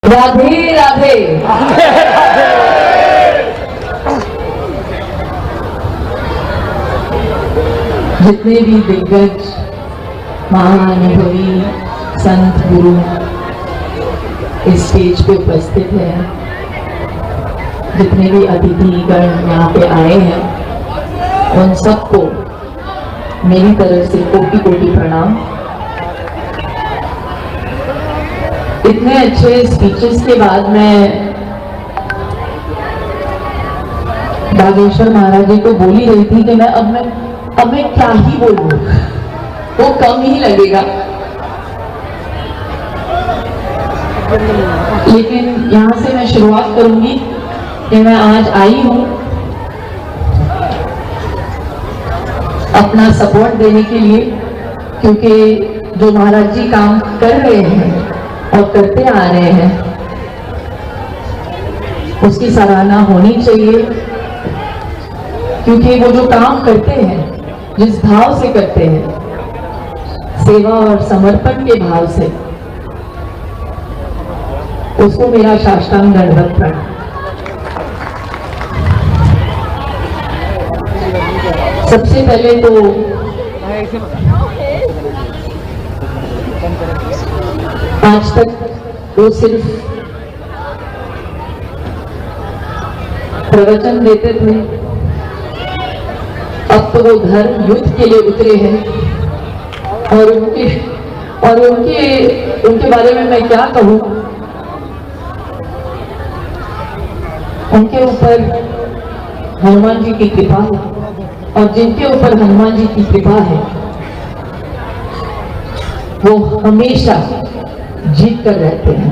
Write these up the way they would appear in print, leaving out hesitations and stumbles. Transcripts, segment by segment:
राधे राधे। जितने भी दिग्गज महाअनुभवी संत गुरु इस स्टेज पे उपस्थित हैं, जितने भी अतिथिगण यहाँ पे आए हैं, उन सबको मेरी तरफ से कोटि कोटि प्रणाम। इतने अच्छे स्पीचेस के बाद मैं बागेश्वर महाराज जी को बोल ही रही थी कि अब मैं क्या ही बोलूं, वो कम ही लगेगा। लेकिन यहाँ से मैं शुरुआत करूंगी कि मैं आज आई हूं अपना सपोर्ट देने के लिए, क्योंकि जो महाराज जी काम कर रहे हैं और करते आ रहे हैं उसकी सराहना होनी चाहिए। क्योंकि वो जो काम करते हैं, जिस भाव से करते हैं, सेवा और समर्पण के भाव से, उसको मेरा साष्टांग दंडवत प्रणाम। सबसे पहले तो आज तक वो सिर्फ प्रवचन देते थे, अब तो वो धर्म युद्ध के लिए उतरे हैं। और उनके बारे में मैं क्या कहूँ। उनके ऊपर हनुमान जी की कृपा है, और जिनके ऊपर हनुमान जी की कृपा है वो हमेशा जीत कर रहते हैं।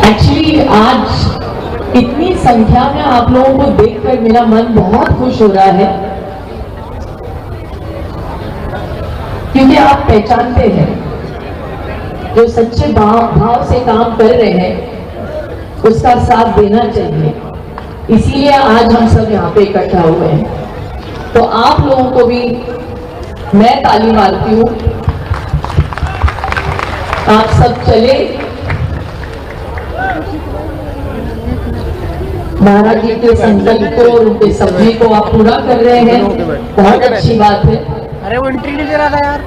एक्चुअली आज इतनी संख्या में आप लोगों को देखकर मेरा मन बहुत खुश हो रहा है, क्योंकि आप पहचानते हैं जो सच्चे भाव से काम कर रहे हैं उसका साथ देना चाहिए। इसीलिए आज हम सब यहाँ पे इकट्ठा हुए हैं। तो आप लोगों को भी मैं ताली मारती हूँ। आप सब चले, महाराज जी के संकल्प को और उनके सपने को आप पूरा कर रहे हैं, बहुत अच्छी बात है। अरे वो एंट्री नहीं दे रहा था यार।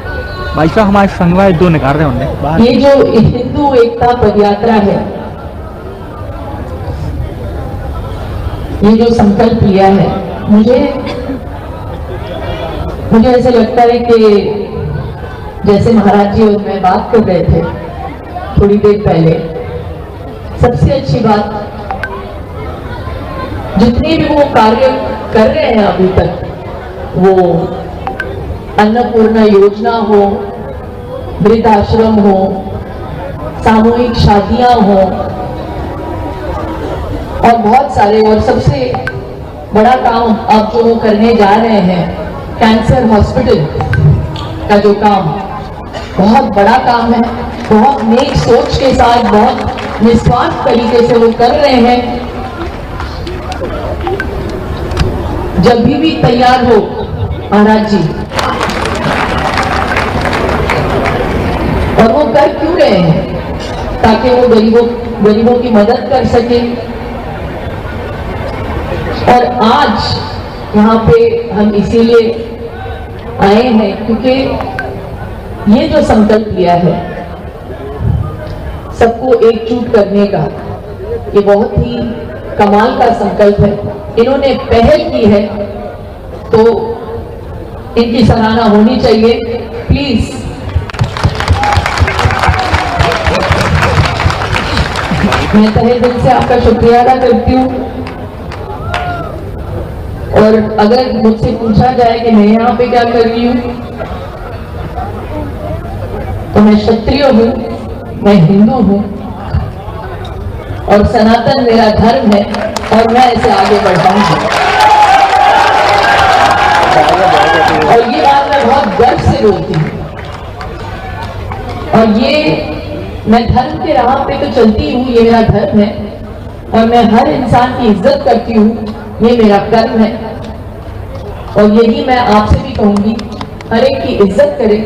भाई साहब हमारे संगवारी दो निकाल रहे होंगे। ये जो हिंदू एकता पदयात्रा है, ये जो संकल्प लिया है, मुझे ऐसे लगता है कि जैसे महाराज जी और मैं बात कर रहे थे थोड़ी देर पहले, सबसे अच्छी बात, जितने भी वो कार्य कर रहे हैं अभी तक, वो अन्नपूर्णा योजना हो, वृद्धाश्रम हो, सामूहिक शादियां हो, और बहुत सारे, और सबसे बड़ा काम अब जो वो करने जा रहे हैं, कैंसर हॉस्पिटल का जो काम, बहुत बड़ा काम है। बहुत नेक सोच के साथ, बहुत निस्वार्थ तरीके से वो कर रहे हैं। जब भी तैयार हो महाराज जी, और वो कर क्यों रहे हैं, ताकि वो गरीबों की मदद कर सके। और आज यहाँ पे हम इसीलिए आए हैं क्योंकि ये जो संकल्प लिया है सबको एकजुट करने का, ये बहुत ही कमाल का संकल्प है। इन्होंने पहल की है तो इनकी सराहना होनी चाहिए। प्लीज मैं तहे दिल से आपका शुक्रिया अदा करती हूँ। और अगर मुझसे पूछा जाए कि मैं यहाँ पे क्या कर रही हूँ, तो मैं क्षत्रिय हूँ, मैं हिंदू हूँ, और सनातन मेरा धर्म है, और मैं इसे आगे बढ़ाऊंगी। और ये बात मैं बहुत गर्व से बोलती हूँ। और ये मैं धर्म के राह पे तो चलती हूँ, ये मेरा धर्म है, और मैं हर इंसान की इज्जत करती हूँ, ये मेरा कर्म है। और यही मैं आपसे भी कहूंगी, हर एक की इज्जत करें।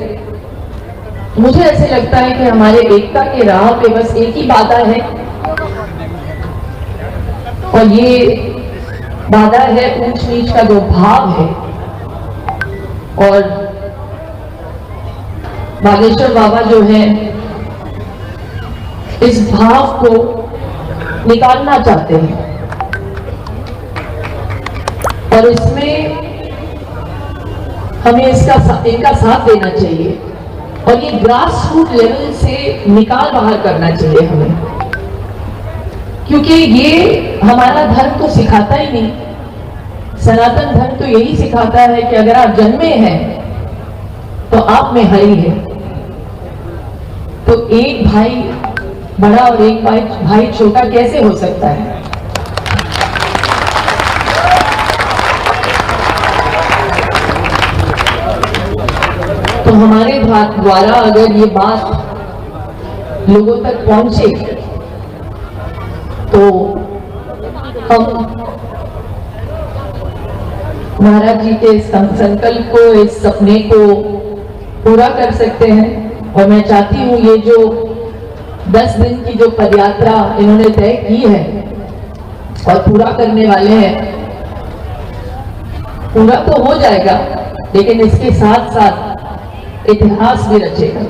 मुझे ऐसे लगता है कि हमारे एकता के राह पे बस एक ही बाधा है, और ये बाधा है ऊंच नीच का जो भाव है। और बागेश्वर बाबा जो है इस भाव को निकालना चाहते हैं, और इसमें हमें इनका साथ देना चाहिए, और ये ग्रास रूट लेवल से निकाल बाहर करना चाहिए हमें, क्योंकि ये हमारा धर्म तो सिखाता ही नहीं। सनातन धर्म तो यही सिखाता है कि अगर आप जन्मे हैं तो आप में हरि है। तो एक भाई बड़ा और एक भाई छोटा कैसे हो सकता है? तो हमारे द्वारा अगर ये बात लोगों तक पहुंचे तो हम महाराज जी के इस संकल्प को, इस सपने को पूरा कर सकते हैं। और मैं चाहती हूँ ये जो 10 दिन की जो पदयात्रा इन्होंने तय की है और पूरा करने वाले हैं, पूरा तो हो जाएगा, लेकिन इसके साथ साथ इतिहास भी रचेगा।